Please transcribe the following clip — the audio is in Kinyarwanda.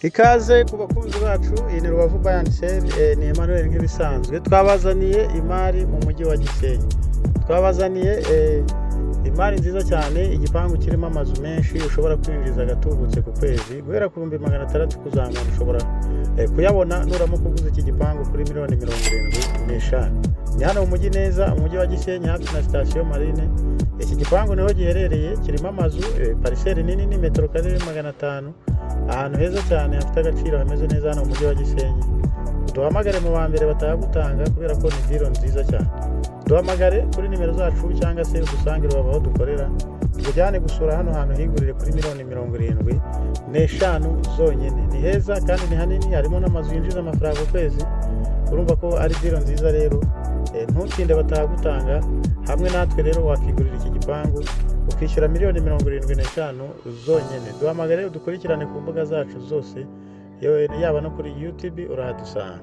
Ikaze ku bakunzi bacu, iyi ni Rubavu Buy and Sell, ni Emmanuel nk'ibisanzwe. Twabazaniye imari mu mujyi wa Gisenyi. Twabazaniye imari nziza cyane, igipangu kirimo amazu menshi ushobora kwinjiza agatubutse ku kwezi guhera ku 600 kuzamura. Ushobora kuyabona nuramuka uguze iki gipangu kuri $75,000,000. Ni hano mu mujyi neza, umujyi wa Gisenyi hafi na station Marine. Iki gipangu niho giherereye, kirimo amazu, parcelle nini ni metero kare 500. Ahantu heza cyane hafite agaciro, hameze neza hano mu mujyi wa Gisenyi. Duhamagare mu wa mbere batagutanga kubera ko ni deal nziza cyane. Duhamagare kuri nimero zacu cyangwa se udusangire aho dukorera, tujyane gusura hano hantu higurire kuri $75,000,000 zonyine. Ni heza kandi ni hanini, harimo n'amazu yinjiza amafaranga ku kwezi. Urumva ko ari deal nziza rero. Ntutinde batagutanga, hamwe natwe rero wakigurira iki gipangu ukishyura $75,000,000 zonyine. Duhamagare udukurikirane ku mbuga zacu zose, yaba no kuri YouTube urahadusanga.